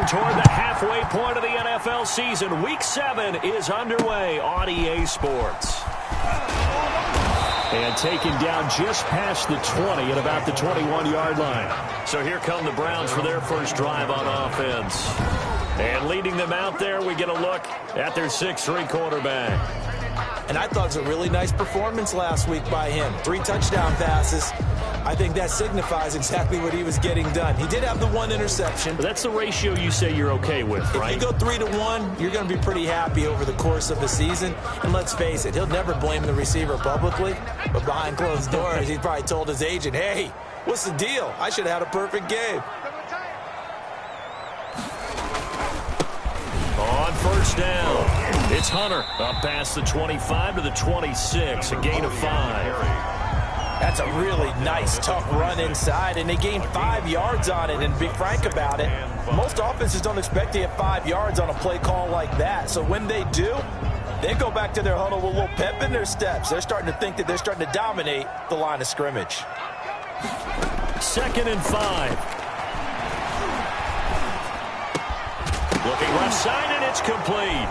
toward the halfway point of the NFL season. Week 7 is underway on EA Sports. And taken down just past the 20 at about the 21-yard line. So here come the Browns for their first drive on offense. And leading them out there, we get a look at their 6'3" quarterback. And I thought it was a really nice performance last week by him. 3 touchdown passes. I think that signifies exactly what he was getting done. He did have the 1 interception. But that's the ratio you say you're okay with, right? If you go 3-to-1, you're going to be pretty happy over the course of the season. And let's face it, he'll never blame the receiver publicly. But behind closed doors, he probably told his agent, hey, what's the deal? I should have had a perfect game. On first down, it's Hunter up past the 25 to the 26, a gain of 5. That's a really nice, tough run inside, and they gained 5 yards on it. And to be frank about it, most offenses don't expect to get 5 yards on a play call like that. So when they do, they go back to their huddle with a little pep in their steps. They're starting to think that they're starting to dominate the line of scrimmage. 2nd and 5. Looking left side, and it's complete.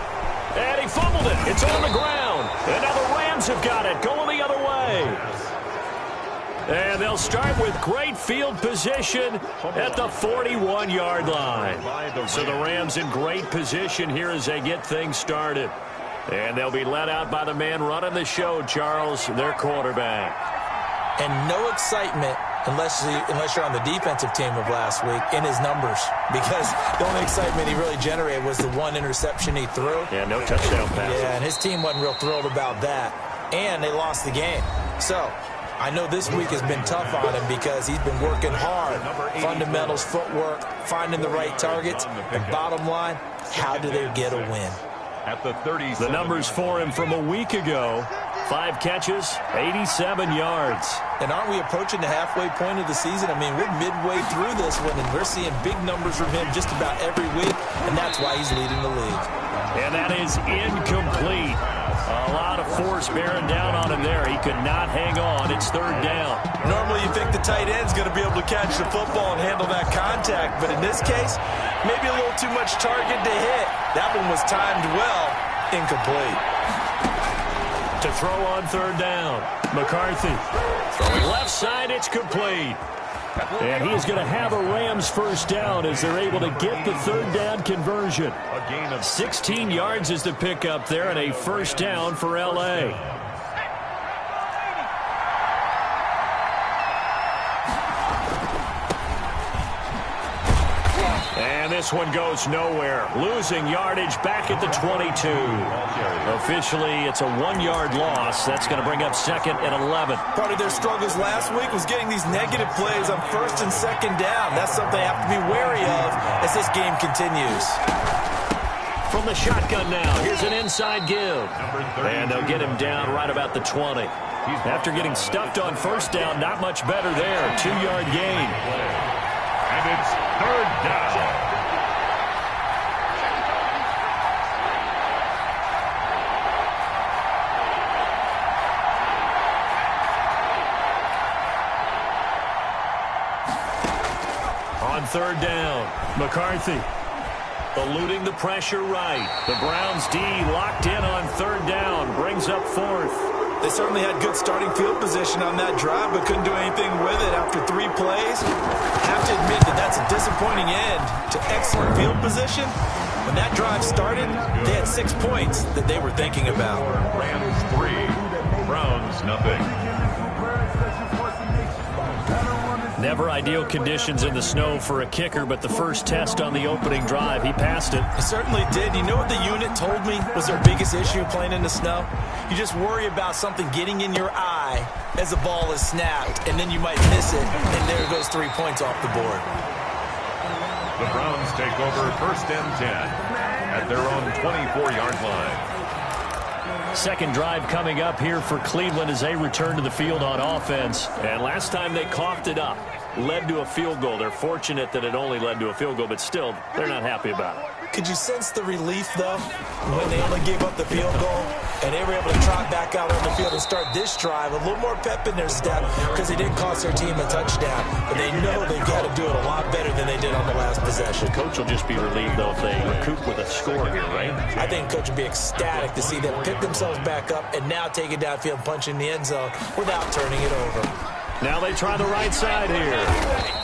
And he fumbled it. It's on the ground. And now the Rams have got it, going the other way. And they'll start with great field position at the 41-yard line. So the Rams in great position here as they get things started. And they'll be led out by the man running the show, Charles, their quarterback. And no excitement unless you're on the defensive team of last week in his numbers, because the only excitement he really generated was the 1 interception he threw. Yeah, no touchdown pass. Yeah, and his team wasn't real thrilled about that. And they lost the game. So I know this week has been tough on him because he's been working hard. Fundamentals, footwork, finding the right targets. And bottom line, how do they get a win? At the 30, the numbers for him from a week ago: 5 catches, 87 yards. And aren't we approaching the halfway point of the season? I mean, we're midway through this one, and we're seeing big numbers from him just about every week, and that's why he's leading the league. And that is incomplete. A lot of force bearing down on him there. He could not hang on. It's 3rd down. Normally you think the tight end's going to be able to catch the football and handle that contact, but in this case, maybe a little too much target to hit. That one was timed well. Incomplete. To throw on 3rd down, McCarthy throwing left side. It's complete. And he is going to have a Rams first down as they're able to get the 3rd down conversion. A gain of 16 yards is the pickup there, and a first down for L.A. And this one goes nowhere. Losing yardage back at the 22. Officially, it's a 1-yard loss. That's going to bring up 2nd and 11. Part of their struggles last week was getting these negative plays on 1st and 2nd down. That's something they have to be wary of as this game continues. From the shotgun now, here's an inside give. And they'll get him down right about the 20. After getting stuffed on 1st down, not much better there. 2-yard gain. And it's 3rd down. On 3rd down, McCarthy eluding the pressure right. The Browns D locked in on 3rd down, brings up 4th. They certainly had good starting field position on that drive, but couldn't do anything with it after 3 plays. Have to admit that that's a disappointing end to excellent field position. When that drive started, they had 6 points that they were thinking about. Rams 3, Browns nothing. Never ideal conditions in the snow for a kicker, but the first test on the opening drive, he passed it. He certainly did. You know what the unit told me was their biggest issue playing in the snow? You just worry about something getting in your eye as the ball is snapped, and then you might miss it, and there goes 3 points off the board. The Browns take over 1st and 10 at their own 24-yard line. Second drive coming up here for Cleveland as they return to the field on offense. And last time they coughed it up, led to a field goal. They're fortunate that it only led to a field goal, but still, they're not happy about it. Could you sense the relief, though, when they only gave up the field goal and they were able to trot back out on the field and start this drive. A little more pep in their step because they didn't cost their team a touchdown. But they know they've got to do it a lot better than they did on the last possession. The coach will just be relieved, though, if they recoup with a score here, right? I think coach would be ecstatic to see them pick themselves back up and now take it downfield and punch in the end zone without turning it over. Now they try the right side here.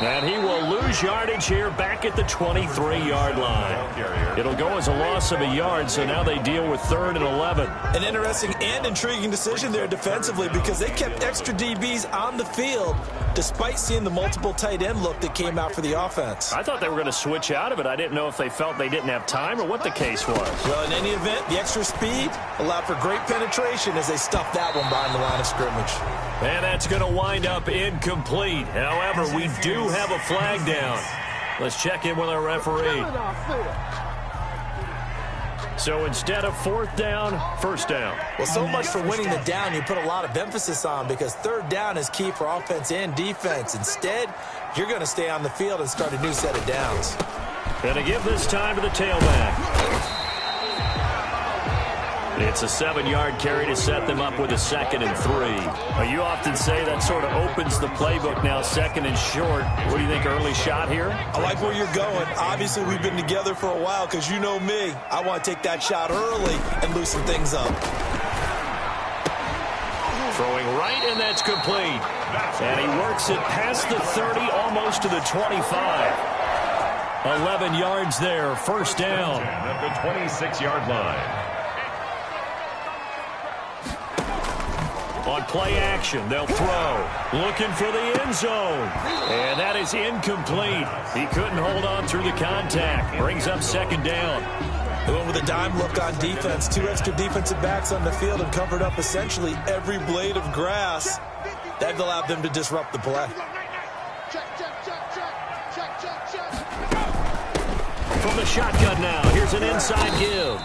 And he will lose yardage here back at the 23-yard line. It'll go as a loss of a yard, so now they deal with 3rd and 11. An interesting and intriguing decision there defensively because they kept extra DBs on the field despite seeing the multiple tight end look that came out for the offense. I thought they were going to switch out of it. I didn't know if they felt they didn't have time or what the case was. Well, in any event, the extra speed allowed for great penetration as they stuffed that one behind the line of scrimmage. And that's going to wind up incomplete. However, we do have a flag down. Let's check in with our referee. So instead of 4th down, 1st down. Well, so much for winning the down you put a lot of emphasis on because 3rd down is key for offense and defense. Instead, you're going to stay on the field and start a new set of downs. Going to give this time to the tailback. It's a 7-yard carry to set them up with a 2nd and 3. You often say that sort of opens the playbook now, 2nd and short. What do you think, early shot here? I like where you're going. Obviously, we've been together for a while because you know me. I want to take that shot early and loosen things up. Throwing right, and that's complete. And he works it past the 30, almost to the 25. 11 yards there, 1st down. At the 26-yard line. On play action, they'll throw. Looking for the end zone. And that is incomplete. He couldn't hold on through the contact. Brings up 2nd down. They went with a dime look on defense. 2 extra defensive backs on the field and covered up essentially every blade of grass. That allowed them to disrupt the play. From the shotgun now, here's an inside give.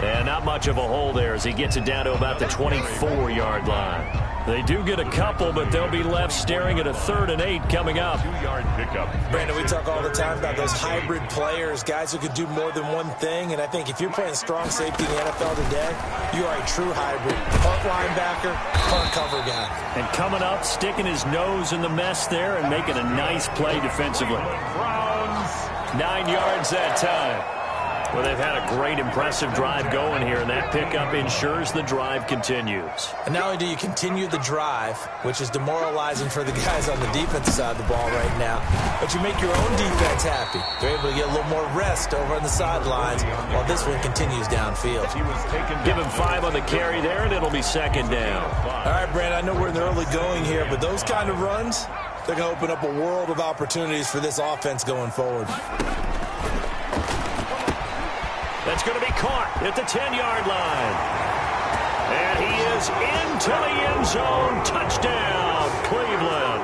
And not much of a hole there as he gets it down to about the 24-yard line. They do get a couple, but they'll be left staring at a 3rd and 8 coming up. 2-yard pickup. Brandon, we talk all the time about those hybrid players, guys who could do more than one thing. And I think if you're playing strong safety in the NFL today, you are a true hybrid. Punt linebacker, punt cover guy. And coming up, sticking his nose in the mess there and making a nice play defensively. Browns. 9 yards that time. Well, they've had a great, impressive drive going here, and that pickup ensures the drive continues. And not only do you continue the drive, which is demoralizing for the guys on the defensive side of the ball right now, but you make your own defense happy. They're able to get a little more rest over on the sidelines while this one continues downfield. Give him 5 on the carry there, and it'll be 2nd down. All right, Brandon, I know we're in the early going here, but those kind of runs, they're going to open up a world of opportunities for this offense going forward. That's going to be caught at the 10-yard line. And he is into the end zone. Touchdown, Cleveland.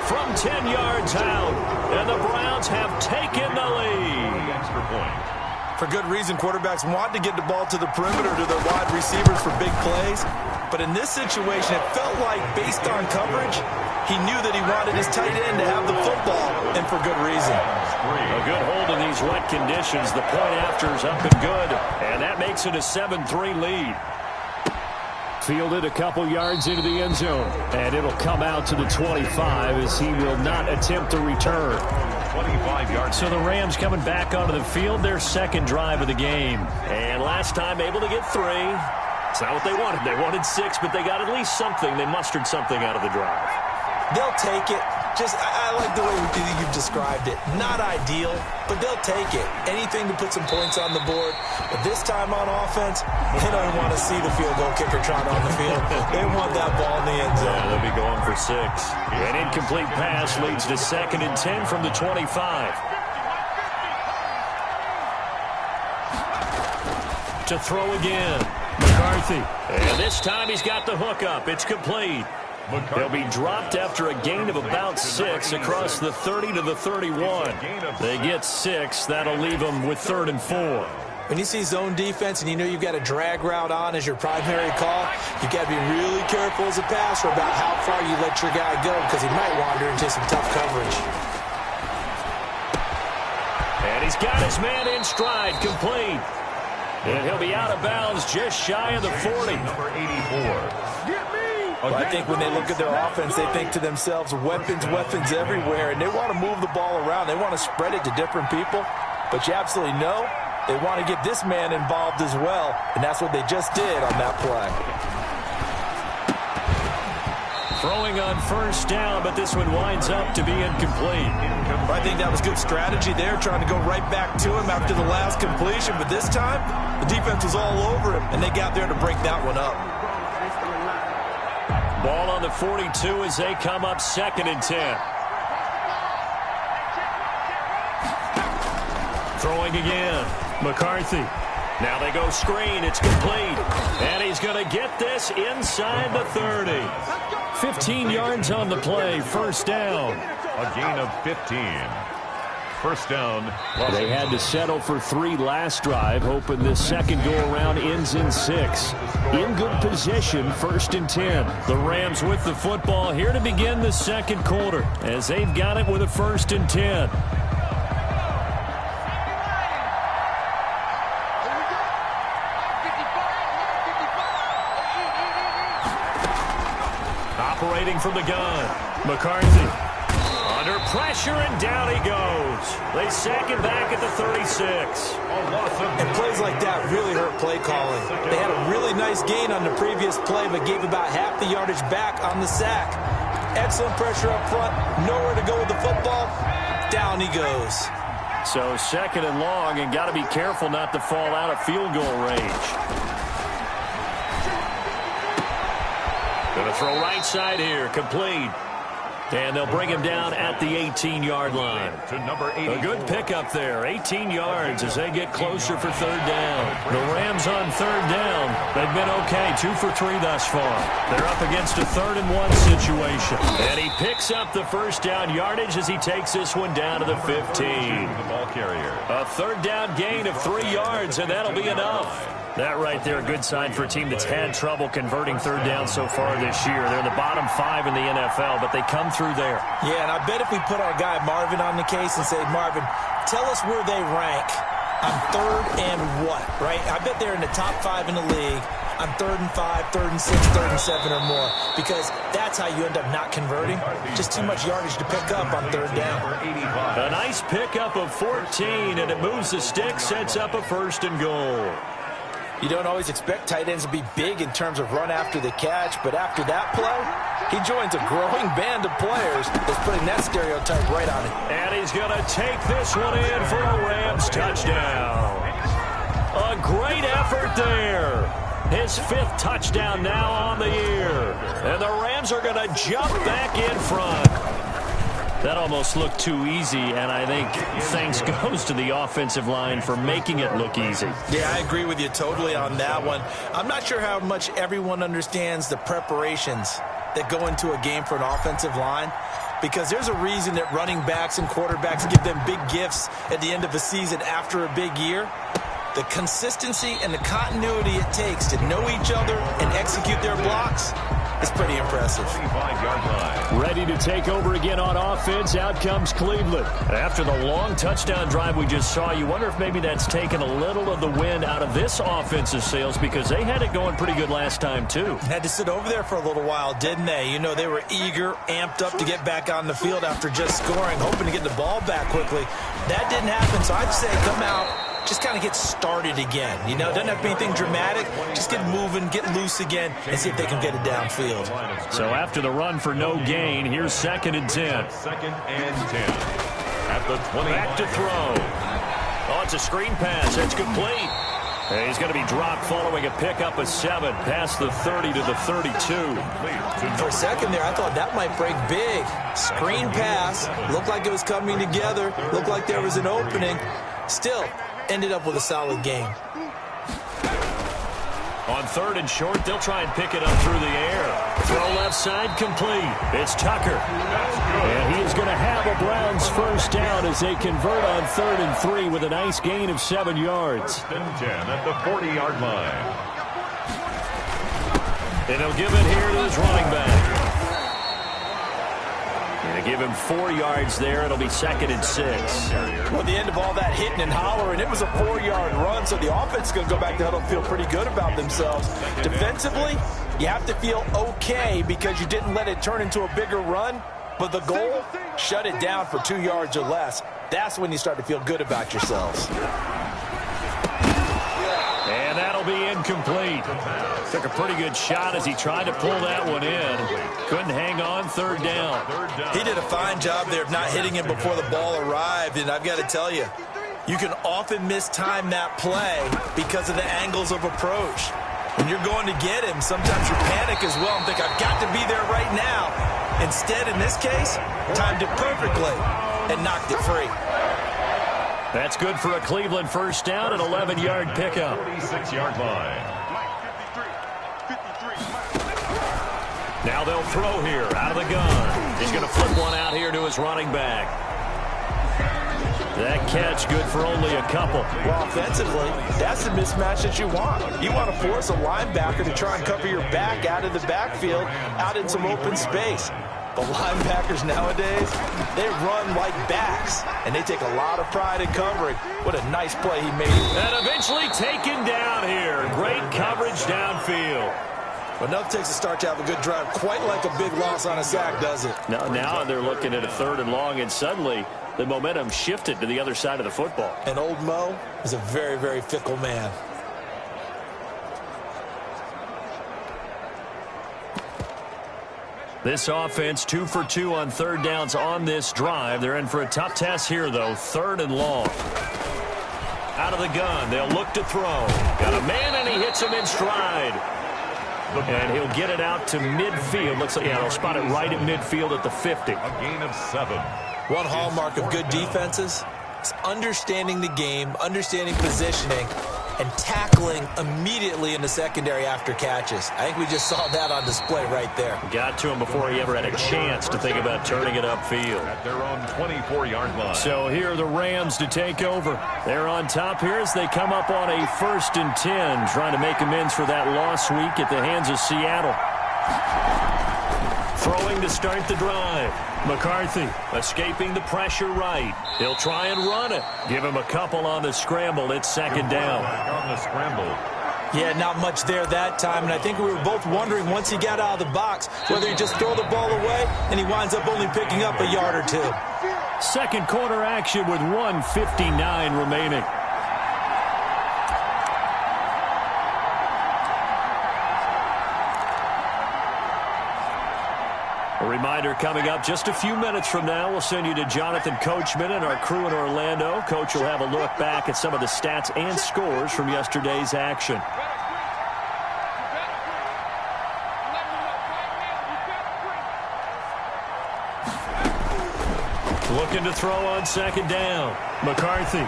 From 10 yards out, and the Browns have taken the lead. Extra point. For good reason, quarterbacks want to get the ball to the perimeter to their wide receivers for big plays. But in this situation, it felt like, based on coverage, he knew that he wanted his tight end to have the football, and for good reason. A good hold in these wet conditions. The point after is up and good, and that makes it a 7-3 lead. Fielded a couple yards into the end zone, and it'll come out to the 25 as he will not attempt to return. 25 yards. So the Rams coming back onto the field, their 2nd drive of the game. And last time able to get 3. It's not what they wanted. They wanted 6, but they got at least something. They mustered something out of the drive. They'll take it. I like the way you've described it. Not ideal, but they'll take it. Anything to put some points on the board. But this time on offense, they don't want to see the field goal kicker trot on the field. They want that ball in the end zone. Yeah, they'll be going for 6. An incomplete pass leads to 2nd and 10 from the 25. To throw again. McCarthy. And this time he's got the hook up. It's complete. They'll be dropped after a gain of about 6 across the 30 to the 31. They get 6. That'll leave them with 3rd and 4. When you see zone defense and you know you've got a drag route on as your primary call, you've got to be really careful as a passer about how far you let your guy go because he might wander into some tough coverage. And he's got his man in stride, complete. And he'll be out of bounds just shy of the 40. Number 84. Well, I think when they look at their offense, they think to themselves, weapons, weapons everywhere, and they want to move the ball around. They want to spread it to different people, but you absolutely know they want to get this man involved as well, and that's what they just did on that play. Throwing on first down, but this one winds up to be incomplete. I think that was good strategy there, trying to go right back to him after the last completion, but this time, the defense was all over him, and they got there to break that one up. Ball on the 42 as they come up 2nd and 10. Throwing again. McCarthy. Now they go screen. It's complete. And he's going to get this inside the 30. 15 yards on the play. First down. A gain of 15. First down. They had to settle for 3 last drive, hoping this second go-around ends in 6. In good position, 1st and 10. The Rams with the football here to begin the second quarter as they've got it with a 1st and 10. Operating from the gun, McCarthy. Under pressure, and down he goes. They sack him back at the 36. And plays like that really hurt play calling. They had a really nice gain on the previous play, but gave about half the yardage back on the sack. Excellent pressure up front. Nowhere to go with the football. Down he goes. So 2nd and long, and got to be careful not to fall out of field goal range. Going to throw right side here, complete. And they'll bring him down at the 18-yard line. To number 84. A good pickup there, 18 yards as they get closer for 3rd down. The Rams on 3rd down. They've been okay, 2 for 3 thus far. They're up against a 3rd and 1 situation. And he picks up the first down yardage as he takes this one down to the 15. The ball carrier. A 3rd down gain of 3 yards, and that'll be enough. That right there, a good sign for a team that's had trouble converting 3rd down so far this year. They're in the bottom 5 in the NFL, but they come through there. Yeah, and I bet if we put our guy Marvin on the case and say, Marvin, tell us where they rank on 3rd and what, right? I bet they're in the top 5 in the league on 3rd and 5, 3rd and 6, 3rd and 7 or more, because that's how you end up not converting. Just too much yardage to pick up on 3rd down. A nice pickup of 14, and it moves the stick, sets up a 1st and goal. You don't always expect tight ends to be big in terms of run after the catch, but after that play, he joins a growing band of players that's putting that stereotype right on it. And he's going to take this one in for a Rams touchdown. A great effort there. His 5th touchdown now on the year. And the Rams are going to jump back in front. That almost looked too easy, and I think thanks goes to the offensive line for making it look easy. Yeah, I agree with you totally on that one. I'm not sure how much everyone understands the preparations that go into a game for an offensive line, because there's a reason that running backs and quarterbacks give them big gifts at the end of a season after a big year. The consistency and the continuity it takes to know each other and execute their blocks is pretty impressive. 25-yard line. Ready to take over again on offense. Out comes Cleveland. After the long touchdown drive we just saw, you wonder if maybe that's taken a little of the wind out of this offensive sails, because they had it going pretty good last time too. Had to sit over there for a little while, didn't they? You know, they were eager, amped up to get back on the field after just scoring, hoping to get the ball back quickly. That didn't happen, so I'd say come out, just kind of get started again. You know, it doesn't have to be anything dramatic. Just get moving, get loose again, and see if they can get it downfield. So after the run for no gain, here's 2nd and 10. 2nd and 10. At the 20. Back to throw. Oh, it's a screen pass. It's complete. And he's going to be dropped following a pickup of 7 past the 30 to the 32. For a second there, I thought that might break big. Screen pass. Looked like it was coming together. Looked like there was an opening. Still, ended up with a solid game. On 3rd and short, they'll try and pick it up through the air. Throw left side, complete. It's Tucker. And he is going to have a Browns first down as they convert on 3rd and 3 with a nice gain of 7 yards. 1st and 10 at the 40-yard line. And he'll give it here to his running back. And give him 4 yards there. It'll be 2nd and 6. Well, at the end of all that hitting and hollering, it was a 4-yard run, so the offense is going to go back to huddle and feel pretty good about themselves. Defensively, you have to feel okay because you didn't let it turn into a bigger run, but the goal, shut it down for 2 yards or less. That's when you start to feel good about yourselves. And that'll be incomplete. Took a pretty good shot as he tried to pull that one in. Couldn't hang on, 3rd down. He did a fine job there of not hitting him before the ball arrived, and I've got to tell you, you can often mistime that play because of the angles of approach. When you're going to get him, sometimes you panic as well and think, I've got to be there right now. Instead, in this case, timed it perfectly and knocked it free. That's good for a Cleveland 1st down, an 11-yard pickup. 46-yard line. Now they'll throw here out of the gun. He's going to flip one out here to his running back. That catch good for only a couple. Well, offensively, that's the mismatch that you want. You want to force a linebacker to try and cover your back out of the backfield, out in some open space. The linebackers nowadays, they run like backs, and they take a lot of pride in covering. What a nice play he made. And eventually taken down here. Great coverage downfield. But enough takes a start to have a good drive. Quite like a big loss on a sack, does it? Now they're looking at a 3rd and long, and suddenly the momentum shifted to the other side of the football. And old Mo is a very, very fickle man. This offense 2 for 2 on 3rd downs on this drive. They're in for a tough test here, though. 3rd and long. Out of the gun. They'll look to throw. Got a man, and he hits him in stride. And he'll get it out to midfield. Looks like, they'll spot it right at midfield at the 50. A gain of 7. One hallmark of good defenses is understanding the game, understanding positioning, and tackling immediately in the secondary after catches. I think we just saw that on display right there. Got to him before he ever had a chance to think about turning it upfield. At their own 24-yard line. So here are the Rams to take over. They're on top here as they come up on a 1st and 10, trying to make amends for that lost week at the hands of Seattle. Throwing to start the drive. McCarthy escaping the pressure right. He'll try and run it. Give him a couple on the scramble. It's 2nd down. On the scramble. Yeah, not much there that time, and I think we were both wondering once he got out of the box whether he just throw the ball away and he winds up only picking up a yard or 2. 2nd quarter action with 1:59 remaining. A reminder coming up just a few minutes from now, we'll send you to Jonathan Coachman and our crew in Orlando. Coach will have a look back at some of the stats and scores from yesterday's action. Looking to throw on 2nd down. McCarthy.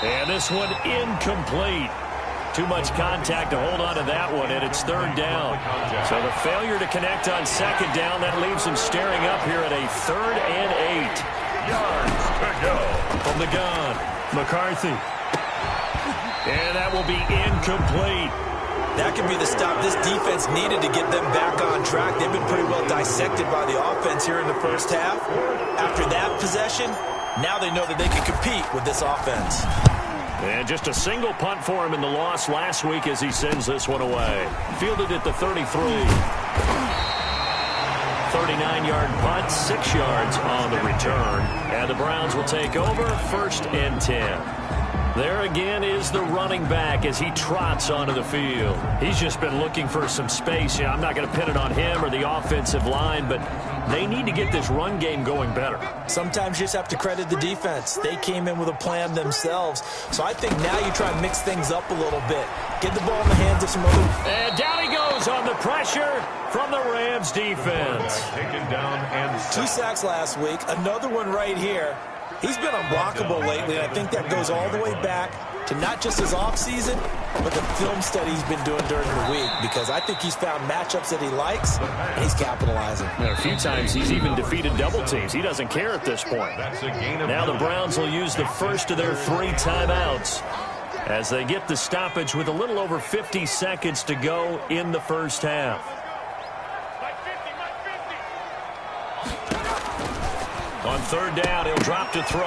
And this one incomplete. Too much contact to hold on to that one, and it's 3rd down. So the failure to connect on 2nd down, that leaves him staring up here at a 3rd and 8. Yards to go. From the gun, McCarthy. And that will be incomplete. That could be the stop this defense needed to get them back on track. They've been pretty well dissected by the offense here in the 1st half. After that possession, now they know that they can compete with this offense. And just a single punt for him in the loss last week as he sends this one away. Fielded at the 33. 39-yard punt, 6 yards on the return. And the Browns will take over 1st and 10. There again is the running back as he trots onto the field. He's just been looking for some space. I'm not going to pin it on him or the offensive line, but they need to get this run game going better. Sometimes you just have to credit the defense. They came in with a plan themselves. So I think now you try and mix things up a little bit. Get the ball in the hands of some other... And down he goes on the pressure from the Rams defense. Taken down and 2 sacks last week. Another one right here. He's been unblockable lately, and I think that goes all the way back to not just his offseason, but the film study he's been doing during the week, because I think he's found matchups that he likes, and he's capitalizing. A few times he's even defeated double teams. He doesn't care at this point. Now the Browns will use the first of their 3 timeouts as they get the stoppage with a little over 50 seconds to go in the 1st half. On third down, he'll drop to throw.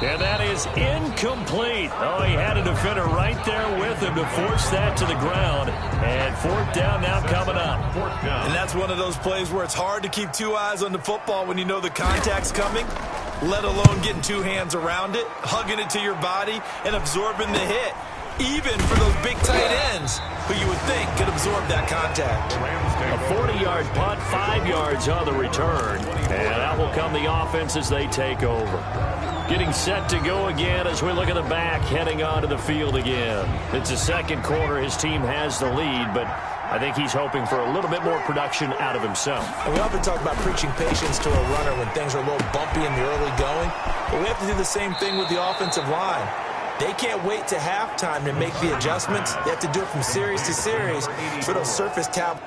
And that is incomplete. Oh, he had a defender right there with him to force that to the ground. And fourth down now coming up. And that's one of those plays where it's hard to keep two eyes on the football when you know the contact's coming, let alone getting two hands around it, hugging it to your body, and absorbing the hit. Even for those big tight ends who you would think could absorb that contact. A 40-yard punt, 5 yards on the return. And that will come the offense as they take over. Getting set to go again as we look at the back, heading onto the field again. It's the second quarter. His team has the lead, but I think he's hoping for a little bit more production out of himself. And we often talk about preaching patience to a runner when things are a little bumpy in the early going. But we have to do the same thing with the offensive line. They can't wait to halftime to make the adjustments. They have to do it from series to series for those surface tab.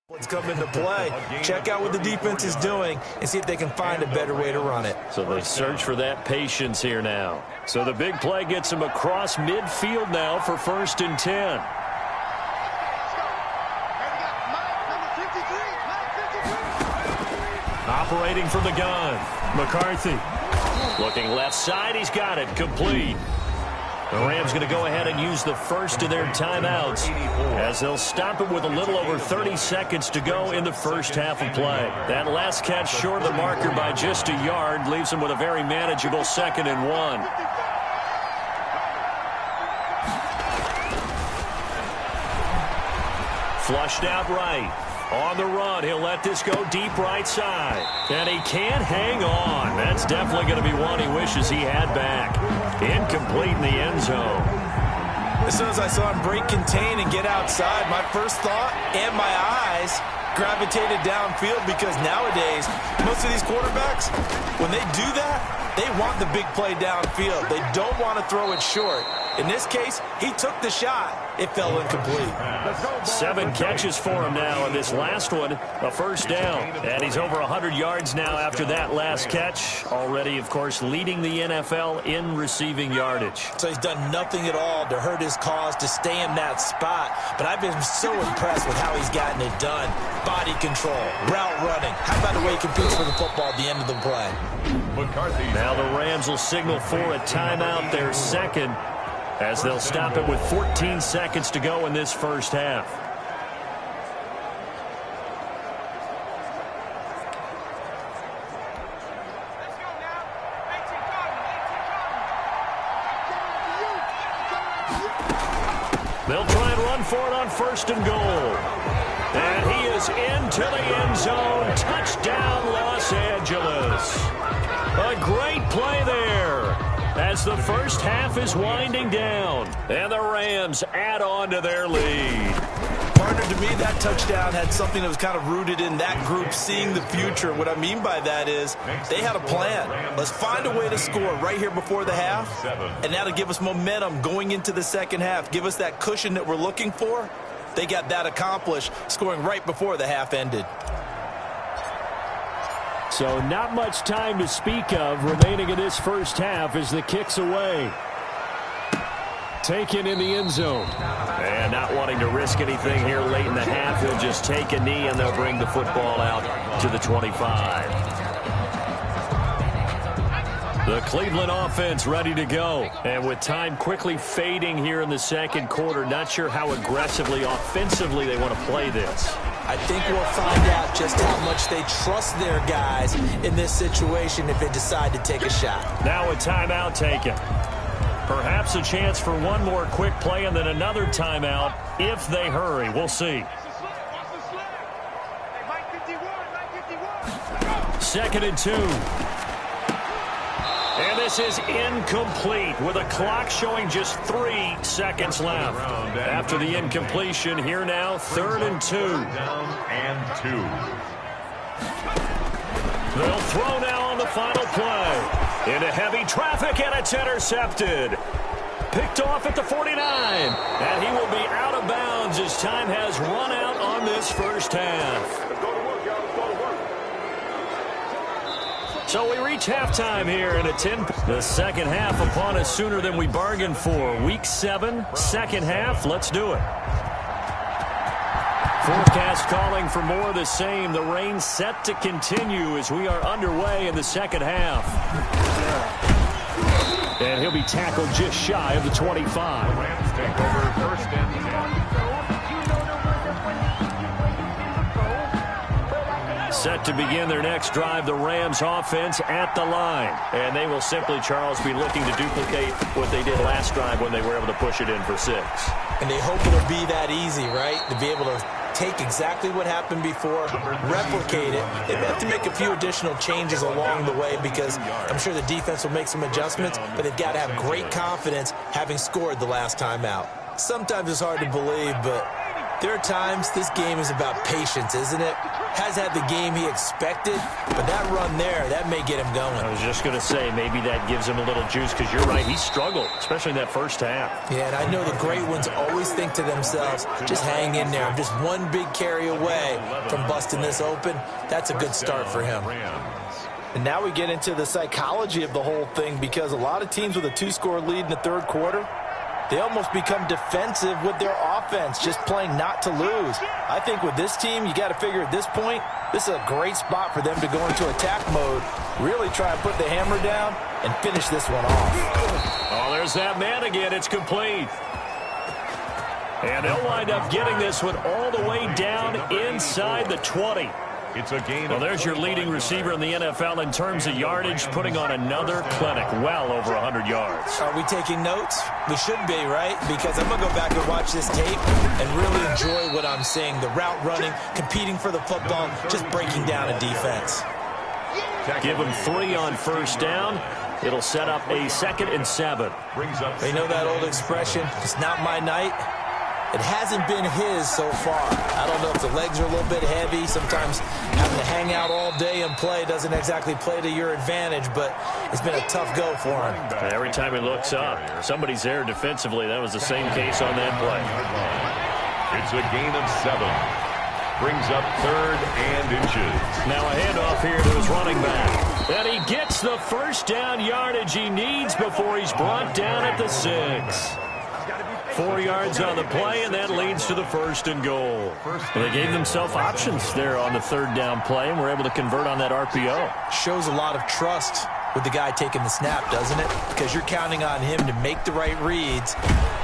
What's come into play. Check out what the defense is doing and see if they can find a better way to run it. So they search for that patience here now. So the big play gets him across midfield now for 1st and 10. Operating from the gun, McCarthy. Looking left side, he's got it, complete. The Rams going to go ahead and use the first of their timeouts as they'll stop it with a little over 30 seconds to go in the first half of play. That last catch short of the marker by just a yard leaves them with a very manageable 2nd and 1. Flushed out right. On the run, he'll let this go deep right side. And he can't hang on. That's definitely going to be one he wishes he had back. Incomplete in the end zone. As soon as I saw him break contain and get outside, my first thought and my eyes gravitated downfield, because nowadays, most of these quarterbacks, when they do that, they want the big play downfield. They don't want to throw it short. In this case, he took the shot. It fell incomplete. 7 catches for him now, and this last one, a first down. And he's over 100 yards now after that last catch. Already, of course, leading the NFL in receiving yardage. So he's done nothing at all to hurt his cause, to stay in that spot. But I've been so impressed with how he's gotten it done. Body control, route running. How about the way he competes for the football at the end of the play? Now the Rams will signal for a timeout, their second, as they'll stop it with 14 seconds to go in this first half. They'll try and run for it on 1st and goal. And he is into the end zone. Touchdown, Los Angeles. A great play there as the first half is winding down. And the Rams add on to their lead. Partner, to me, that touchdown had something that was kind of rooted in that group seeing the future. What I mean by that is they had a plan. Let's find a way to score right here before the half, and that'll give us momentum going into the second half, give us that cushion that we're looking for. They got that accomplished, scoring right before the half ended. So not much time to speak of remaining in this first half as the kick's away. Taken in the end zone. And not wanting to risk anything here late in the half, he'll just take a knee and they'll bring the football out to the 25. The Cleveland offense ready to go. And with time quickly fading here in the second quarter, not sure how aggressively, offensively they want to play this. I think we'll find out just how much they trust their guys in this situation if they decide to take a shot. Now a timeout taken. Perhaps a chance for one more quick play and then another timeout if they hurry. We'll see. 2nd and 2. And this is incomplete with a clock showing just 3 seconds left. After the incompletion, here now, 3rd and 2. Down and 2. They'll throw now on the final play. Into heavy traffic, and it's intercepted. Picked off at the 49. And he will be out of bounds as time has run out on this first half. So we reach halftime here in the second half upon us sooner than we bargained for. Week 7, second half. Let's do it. Forecast calling for more of the same. The rain set to continue as we are underway in the second half. And he'll be tackled just shy of the 25. The Rams take over first and 10. Set to begin their next drive, the Rams offense at the line. And they will simply, Charles, be looking to duplicate what they did last drive when they were able to push it in for 6. And they hope it'll be that easy, right? To be able to take exactly what happened before, replicate it. They have to make a few additional changes along the way because I'm sure the defense will make some adjustments, but they've got to have great confidence having scored the last time out. Sometimes it's hard to believe, but there are times this game is about patience, isn't it? Has had the game he expected, but that run there, that may get him going. I was just going to say, maybe that gives him a little juice because you're right, he struggled, especially in that first half. Yeah, and I know the great ones always think to themselves, just hang in there. I'm just one big carry away from busting this open. That's a good start for him. And now we get into the psychology of the whole thing because a lot of teams with a 2-score lead in the third quarter, they almost become defensive with their offense, just playing not to lose. I think with this team, you got to figure at this point, this is a great spot for them to go into attack mode, really try and put the hammer down and finish this one off. Oh, there's that man again. It's complete. And they'll wind up getting this one all the way down inside the 20. It's a gain. Well, there's your leading receiver in the NFL in terms of yardage, putting on another clinic, well over 100 yards. Are we taking notes? We should be, right? Because I'm going to go back and watch this tape and really enjoy what I'm seeing. The route running, competing for the football, just breaking down a defense. Give him 3 on first down. It'll set up a 2nd and 7. You know that old expression, it's not my night? It hasn't been his so far. I don't know if the legs are a little bit heavy. Sometimes having to hang out all day and play doesn't exactly play to your advantage, but it's been a tough go for him. And every time he looks up, somebody's there defensively. That was the same case on that play. It's a gain of 7. Brings up 3rd and inches. Now a handoff here to his running back. And he gets the first down yardage he needs before he's brought down at the 6. 4 yards on the play, and that leads to the 1st and goal. Well, they gave themselves options there on the 3rd down play, and were able to convert on that RPO. Shows a lot of trust with the guy taking the snap, doesn't it? Because you're counting on him to make the right reads.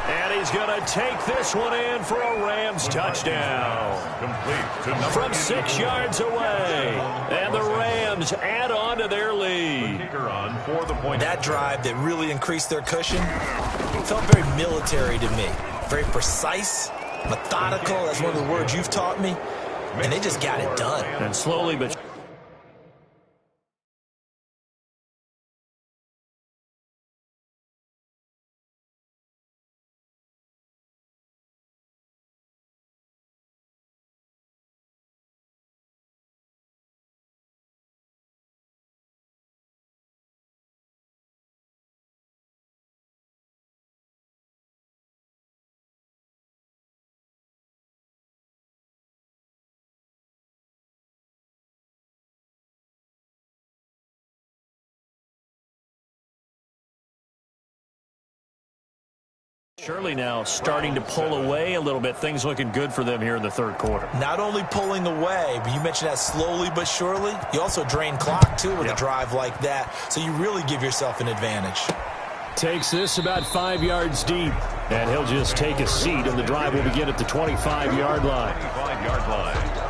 And he's going to take this one in for a Rams touchdown. Complete to from 6 yards away. And the Rams add on to their lead. That drive that really increased their cushion felt very military to me. Very precise, methodical. That's one of the words you've taught me. And they just got it done. And slowly but surely now starting to pull away a little bit. Things looking good for them here in the 3rd quarter. Not only pulling away, but you mentioned that slowly but surely. You also drain clock, too, with a drive like that. So you really give yourself an advantage. Takes this about 5 yards deep. And he'll just take a seat, and the drive will begin at the 25-yard line.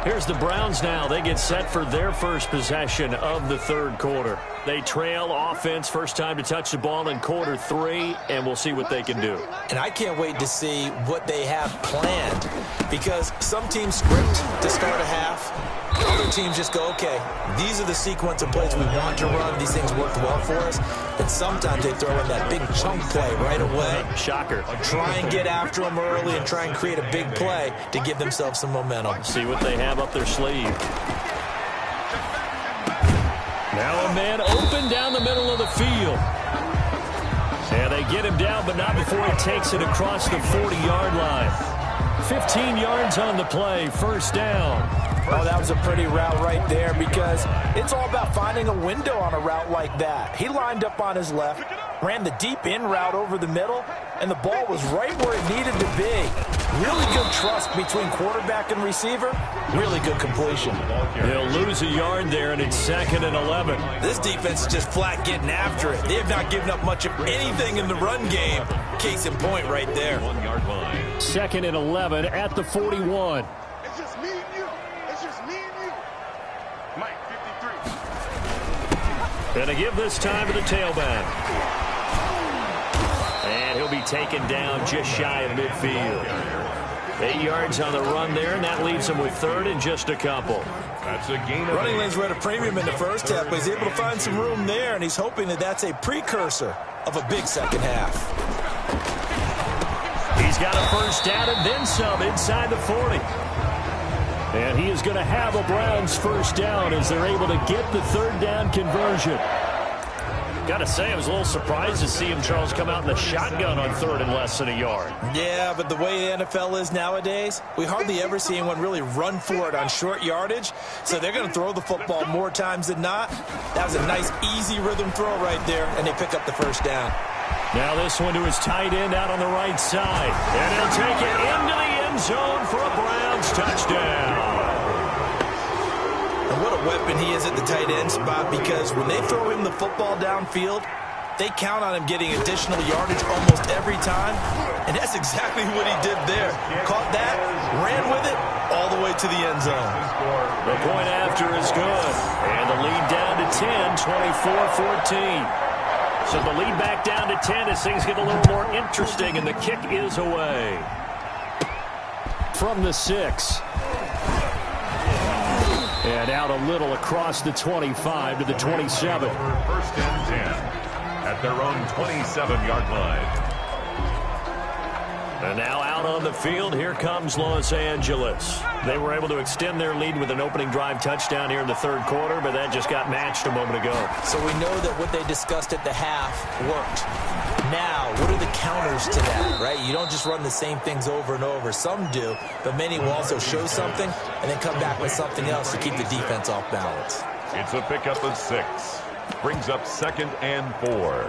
Here's the Browns now. They get set for their first possession of the 3rd quarter. They trail offense, first time to touch the ball in quarter 3, and we'll see what they can do. And I can't wait to see what they have planned, because some teams script to start a half. Other teams just go, okay, these are the sequence of plays we want to run. These things worked well for us. And sometimes they throw in that big chunk play right away. Shocker. Try and get after them early and try and create a big play to give themselves some momentum. See what they have up their sleeve. Now a man open down the middle of the field. And they get him down, but not before he takes it across the 40-yard line. 15 yards on the play, first down. Oh, that was a pretty route right there because It's all about finding a window on a route like that. He lined up on his left, ran the deep in route over the middle, and the ball was right where it needed to be. Really good trust between quarterback and receiver. Really good completion. They'll lose a yard there, and it's 2nd and 11. This defense is just flat getting after it. They have not given up much of anything in the run game. Case in point right there. 1 yard line. 2nd and 11 at the 41. It's just me and you. It's just me and you. Mike, 53. Gonna give this time to the tailback. And he'll be taken down just shy of midfield. 8 yards on the run there, and that leaves him with 3rd and just a couple. That's a gain of Running lanes were at a premium in the first half, but he's able to find some room there, and he's hoping that that's a precursor of a big second half. He's got a first down and then some inside the 40. And he is going to have a Browns first down as they're able to get the 3rd down conversion. Got to say, I was a little surprised to see him, Charles, come out in the shotgun on 3rd and less than a yard. Yeah, but the way the NFL is nowadays, we hardly ever see anyone really run for it on short yardage. So they're going to throw the football more times than not. That was a nice, easy rhythm throw right there, and they pick up the first down. Now this one to his tight end out on the right side. And he'll take it into the end zone for a Browns touchdown. And what a weapon he is at the tight end spot, because when they throw him the football downfield, they count on him getting additional yardage almost every time. And that's exactly what he did there. Caught that, ran with it, all the way to the end zone. The point after is good. And the lead down to 10, 24-14. So the lead back down to 10 as things get a little more interesting, and the kick is away. From the 6. And out a little across the 25 to the 27. 1st and 10 at their own 27-yard line. And now out on the field, here comes Los Angeles. They were able to extend their lead with an opening drive touchdown here in the 3rd quarter, but that just got matched a moment ago. So we know that what they discussed at the half worked. Now, what are the counters to that, right? You don't just run the same things over and over. Some do, but many will also show something and then come back with something else to keep the defense off balance. It's a pickup of 6. Brings up 2nd and 4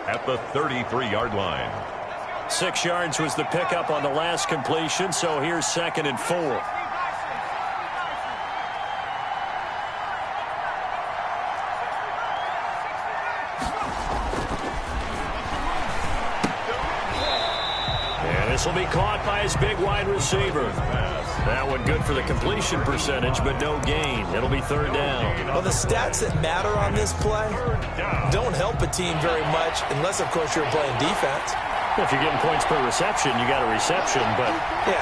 at the 33-yard line. 6 yards was the pickup on the last completion, so here's 2nd and 4. And this will be caught by his big wide receiver. That one good for the completion percentage, but no gain. It'll be 3rd down. Well, the stats that matter on this play don't help a team very much unless, of course, you're playing defense. If you're getting points per reception, you got a reception, but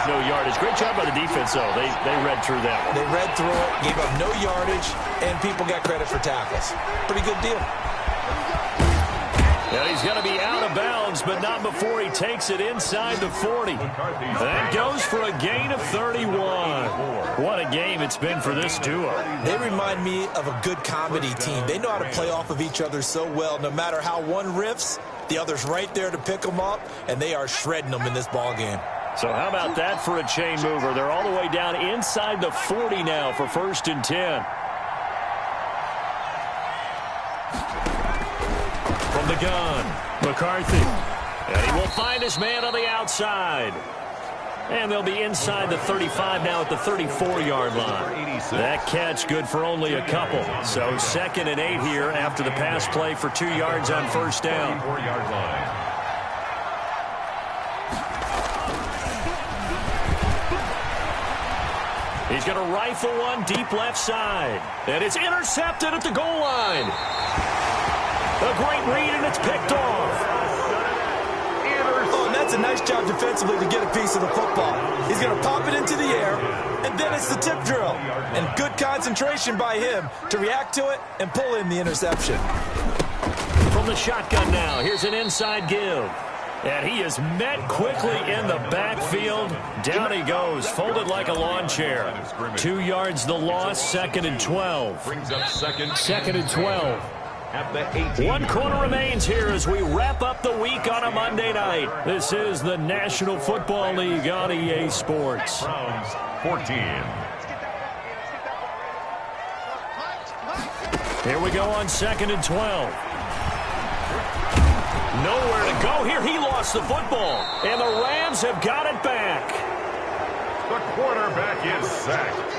no yardage. Great job by the defense, though. They read through that one. They read through it, gave up no yardage, and people got credit for tackles. Pretty good deal. Yeah, he's going to be out of bounds, but not before he takes it inside the 40. That goes for a gain of 31. What a game it's been for this duo. They remind me of a good comedy team. They know how to play off of each other so well. No matter how one riffs, the other's right there to pick them up, and they are shredding them in this ball game. So how about that for a chain mover? They're all the way down inside the 40 now for 1st and 10. From the gun, McCarthy. And he will find his man on the outside. And they'll be inside the 35 now at the 34-yard line. That catch good for only a couple. So 2nd and 8 here after the pass play for 2 yards on 1st down. 34-yard line. He's going to rifle one deep left side. And it's intercepted at the goal line. A great read, and it's picked off. Oh, and that's a nice job defensively to get a piece of the football. He's going to pop it into the air, and then it's the tip drill. And good concentration by him to react to it and pull in the interception. From the shotgun now, here's an inside give. And he is met quickly in the backfield. Down he goes, folded like a lawn chair. 2 yards the loss, 2nd and 12. Brings up 2nd and 12. At the 18. 1 quarter remains here as we wrap up the week on a Monday night. This is the National Football League on EA Sports. Browns 14. Here we go on 2nd and 12. Nowhere to go here. He lost the football. And the Rams have got it back. The quarterback is sacked.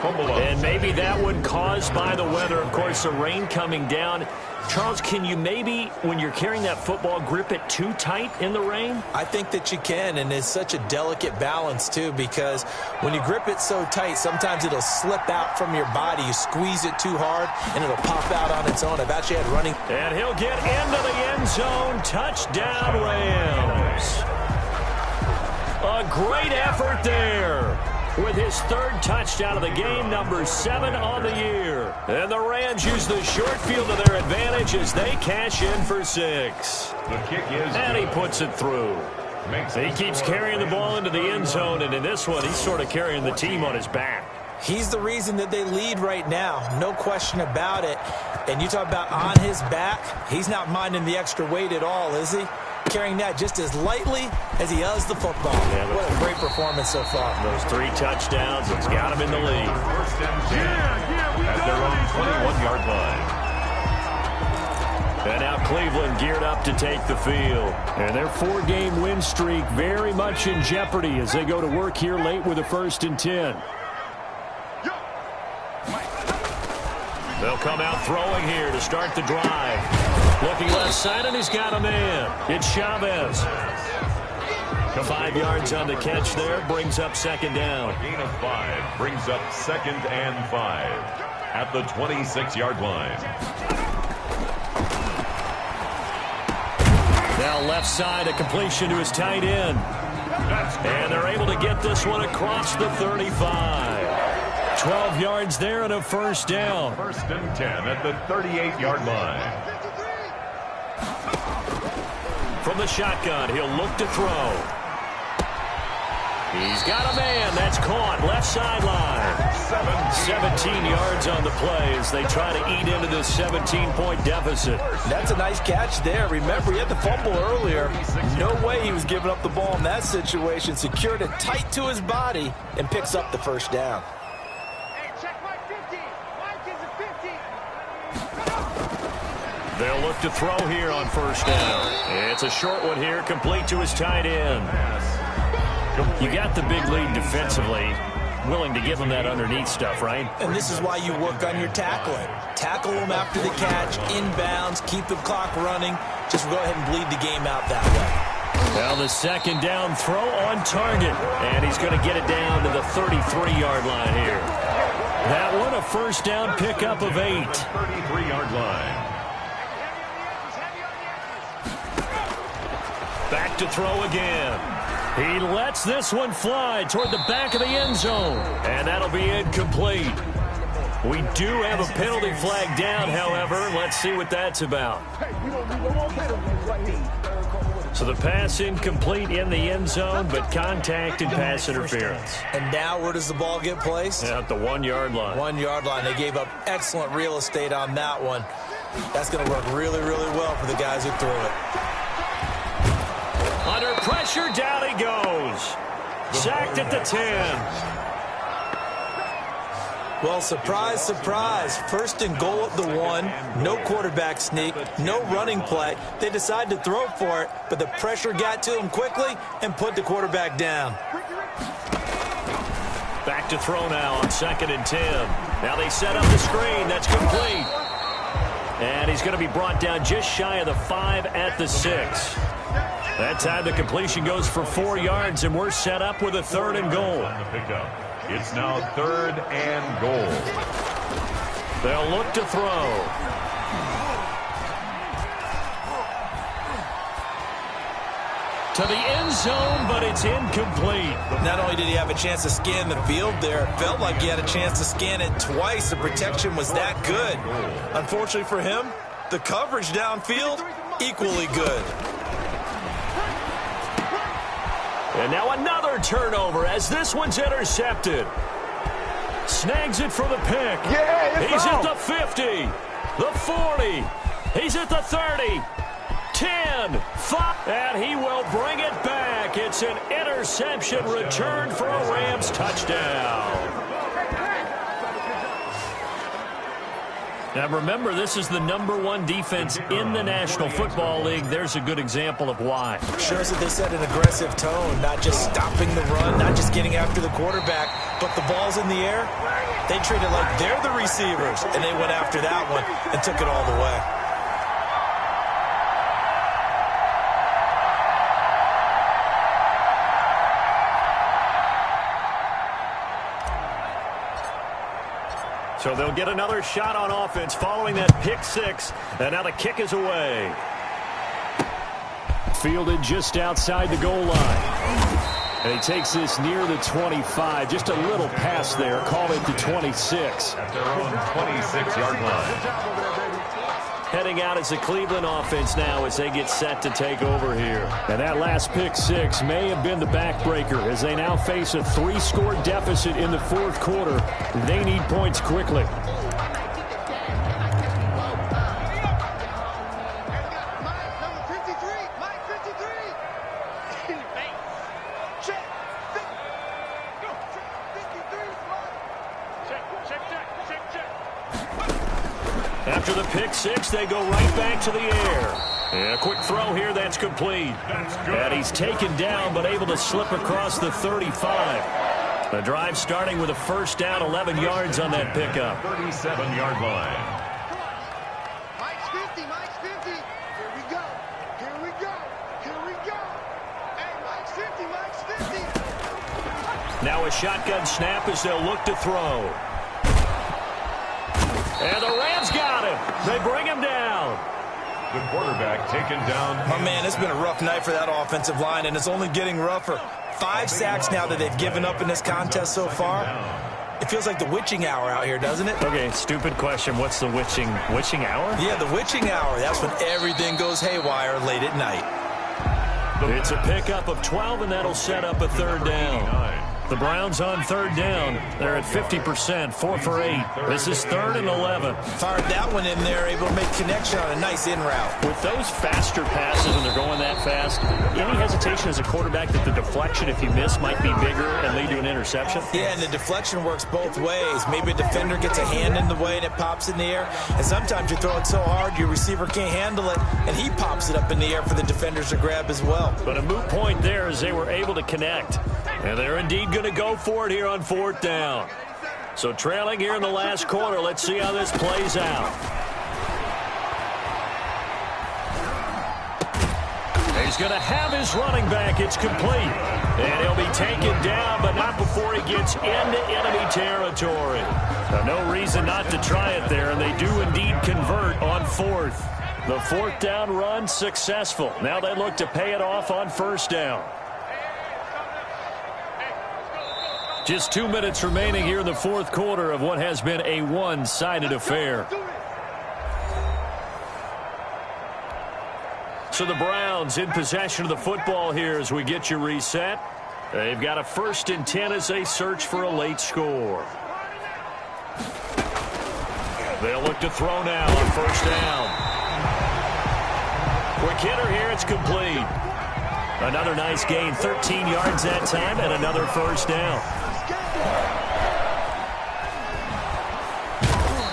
And maybe that one caused by the weather. Of course, the rain coming down. Charles, can you maybe, when you're carrying that football, grip it too tight in the rain? I think that you can, and it's such a delicate balance, too, because when you grip it so tight, sometimes it'll slip out from your body. You squeeze it too hard, and it'll pop out on its own. I've actually had running. And he'll get into the end zone. Touchdown, Rams. A great effort there. With his 3rd touchdown of the game, number 7 on the year. And the Rams use the short field to their advantage as they cash in for 6. The kick is and he puts it through. He keeps carrying the ball into the end zone, and in this one, he's sort of carrying the team on his back. He's the reason that they lead right now. No question about it. And you talk about on his back, he's not minding the extra weight at all, is he? Carrying that just as lightly as he does the football. Yeah, what a great performance so far. Those 3 touchdowns, it's got him in the lead. First and 10 at their own 21-yard line. And now Cleveland geared up to take the field. And their 4-game win streak very much in jeopardy as they go to work here late with a 1st and 10. They'll come out throwing here to start the drive. Looking left side, and he's got a man. It's Chavez. 5 yards on the catch there, brings up 2nd down. A gain of 5 brings up 2nd and 5 at the 26-yard line. Now left side, a completion to his tight end. And they're able to get this one across the 35. 12 yards there and a 1st down. 1st and 10 at the 38-yard line. From the shotgun, he'll look to throw. He's got a man. That's caught. Left sideline. 17 yards on the play as they try to eat into this 17-point deficit. That's a nice catch there. Remember, he had the fumble earlier. No way he was giving up the ball in that situation. Secured it tight to his body and picks up the 1st down. They'll look to throw here on 1st down. It's a short one here, complete to his tight end. You got the big lead defensively, willing to give him that underneath stuff, right? And this is why you work on your tackling. Tackle him after the catch, inbounds, keep the clock running. Just go ahead and bleed the game out that way. Well, the 2nd down throw on target. And he's going to get it down to the 33-yard line here. That one a 1st down pickup of 8. 33-yard line. Back to throw again. He lets this one fly toward the back of the end zone. And that'll be incomplete. We do have a penalty flag down, however. Let's see what that's about. So the pass incomplete in the end zone, but contact and pass interference. And now where does the ball get placed? At the 1-yard line. 1-yard line. They gave up excellent real estate on that one. That's going to work really, really well for the guys who threw it. Under pressure, down he goes. Sacked at the 10. Well, surprise, surprise. 1st and goal at the 1. No quarterback sneak. No running play. They decided to throw for it, but the pressure got to him quickly and put the quarterback down. Back to throw now on 2nd and 10. Now they set up the screen. That's complete. And he's going to be brought down just shy of the 5 at the 6. That time the completion goes for 4 yards, and we're set up with a 3rd and goal. On the pickup. It's now 3rd and goal. They'll look to throw. To the end zone, but it's incomplete. Not only did he have a chance to scan the field there, it felt like he had a chance to scan it twice. The protection was that good. Unfortunately for him, the coverage downfield, equally good. And now another turnover as this one's intercepted. Snags it for the pick. Yeah, he's at the 50, the 40. He's at the 30, 10, 5. And he will bring it back. It's an interception return for a Rams touchdown. Now remember, this is the #1 defense in the National Football League. There's a good example of why. Shows that they set an aggressive tone, not just stopping the run, not just getting after the quarterback, but the ball's in the air. They treat it like they're the receivers, and they went after that one and took it all the way. So they'll get another shot on offense following that pick six. And now the kick is away. Fielded just outside the goal line. And he takes this near the 25. Just a little pass there. Call it the 26. At their own 26-yard line. Heading out as the Cleveland offense now as they get set to take over here. And that last pick six may have been the backbreaker as they now face a 3-score deficit in the fourth quarter. They need points quickly. After the pick six, they go right back to the air. And a quick throw here that's complete. And he's taken down but able to slip across the 35. The drive starting with a first down, 11 yards on that pickup. 37-yard line. Mike's 50, Mike's 50. Here we go. Here we go. Here we go. Hey, Mike's 50, Mike's 50. Now a shotgun snap as they'll look to throw. And the Rams got him. They bring him down. The quarterback taken down. Oh, man, it's been a rough night for that offensive line, and it's only getting rougher. 5 sacks now that they've given up in this contest so far. It feels like the witching hour out here, doesn't it? Okay, stupid question. What's the witching hour? Yeah, the witching hour. That's when everything goes haywire late at night. It's a pickup of 12, and that'll set up a third down. The Browns on third down. They're at 50%, 4 for 8. This is 3rd and 11. Fired that one in there, able to make connection on a nice in route. With those faster passes and they're going that fast, any hesitation as a quarterback that the deflection, if you miss, might be bigger and lead to an interception? Yeah, and the deflection works both ways. Maybe a defender gets a hand in the way and it pops in the air. And sometimes you throw it so hard your receiver can't handle it, and he pops it up in the air for the defenders to grab as well. But a moot point there as they were able to connect. And they're indeed going to go for it here on 4th down. So trailing here in the last quarter. Let's see how this plays out. He's going to have his running back. It's complete. And he'll be taken down, but not before he gets into enemy territory. Now, no reason not to try it there, and they do indeed convert on 4th. The 4th down run successful. Now they look to pay it off on 1st down. Just 2 minutes remaining here in the fourth quarter of what has been a one-sided affair. So the Browns in possession of the football here as we get you reset. They've got a 1st and 10 as they search for a late score. They'll look to throw now on 1st down. Quick hitter here, it's complete. Another nice gain, 13 yards that time, and another 1st down.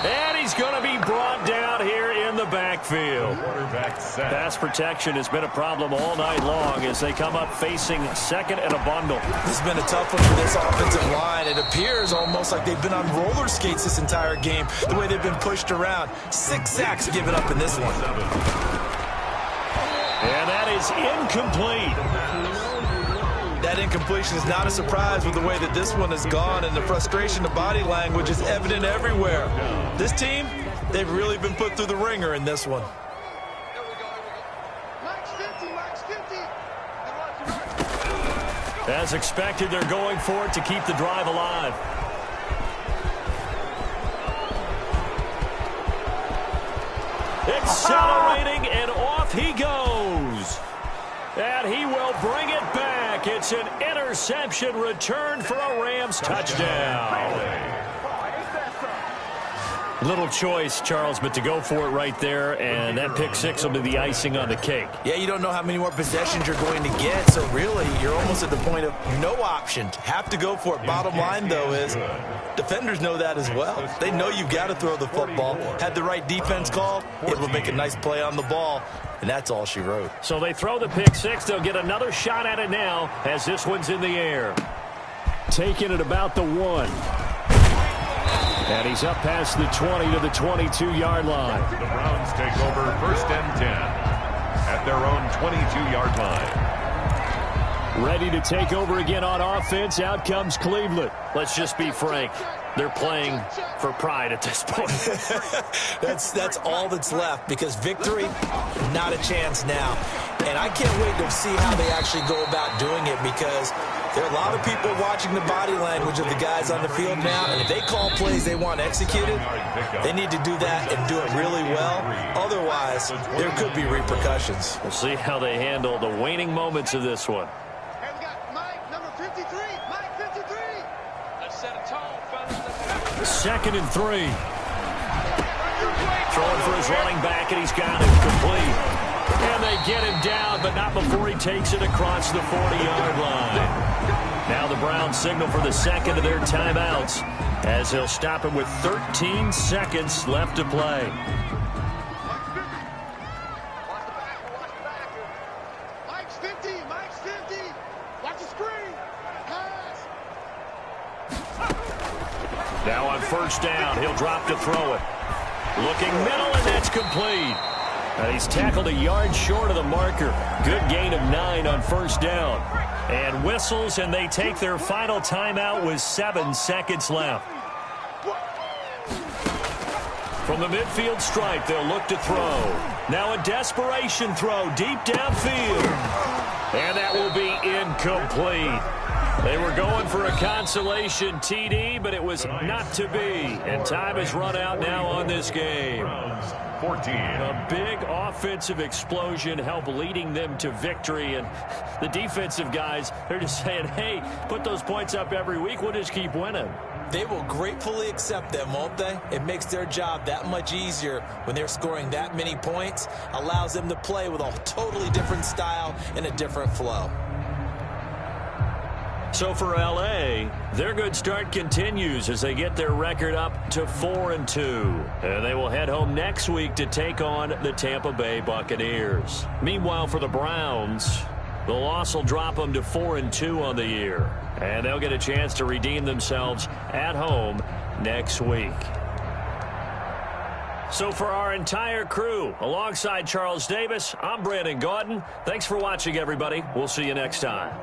And he's going to be brought down here in the backfield. Pass protection has been a problem all night long as they come up facing 2nd and a bundle. This has been a tough one for this offensive line. It appears almost like they've been on roller skates this entire game, the way they've been pushed around. 6 sacks given up in this one. And that is incomplete. That incompletion is not a surprise with the way that this one has gone, and the frustration, the body language is evident everywhere. This team, they've really been put through the ringer in this one. Mike's 50, Mike's 50. As expected, they're going for it to keep the drive alive. Accelerating, and off he goes. And he will bring it back. It's an interception return for a Rams touchdown. Little choice, Charles, but to go for it right there, and that pick six will be the icing on the cake. Yeah, you don't know how many more possessions you're going to get, so really you're almost at the point of no option. Have to go for it. Bottom line, though, is defenders know that as well. They know you've got to throw the football. Had the right defense call, able to make a nice play on the ball, and that's all she wrote. So they throw the pick six. They'll get another shot at it now as this one's in the air. Taking it about the 1. And he's up past the 20 to the 22-yard line. The Browns take over first and 10 at their own 22-yard line. Ready to take over again on offense. Out comes Cleveland. Let's just be frank. They're playing for pride at this point. That's all that's left, because victory, not a chance now. And I can't wait to see how they actually go about doing it, because there are a lot of people watching the body language of the guys on the field now, and if they call plays they want executed, they need to do that and do it really well. Otherwise, there could be repercussions. We'll see how they handle the waning moments of this one. And we got Mike, number 53. Mike, 53. Let's set a tone, fellas. 2nd and 3. Throwing for his running back, and he's got it complete. And they get him down, but not before he takes it across the 40-yard line. Now the Browns signal for the second of their timeouts as they'll stop him with 13 seconds left to play. Mike's 50. Mike's 50. Watch the screen. Pass. Now on first down, he'll drop to throw it. Looking middle, and that's complete. And he's tackled a yard short of the marker. Good gain of 9 on first down. And whistles, and they take their final timeout with 7 seconds left. From the midfield stripe, they'll look to throw. Now a desperation throw deep downfield. And that will be incomplete. They were going for a consolation TD, but it was not to be. And time has run out now on this game. 14. A big offensive explosion helped leading them to victory. And the defensive guys, they're just saying, hey, put those points up every week. We'll just keep winning. They will gratefully accept them, won't they? It makes their job that much easier when they're scoring that many points. Allows them to play with a totally different style and a different flow. So for L.A., their good start continues as they get their record up to 4-2. And they will head home next week to take on the Tampa Bay Buccaneers. Meanwhile, for the Browns, the loss will drop them to 4-2 on the year. And they'll get a chance to redeem themselves at home next week. So for our entire crew, alongside Charles Davis, I'm Brandon Gaudin. Thanks for watching, everybody. We'll see you next time.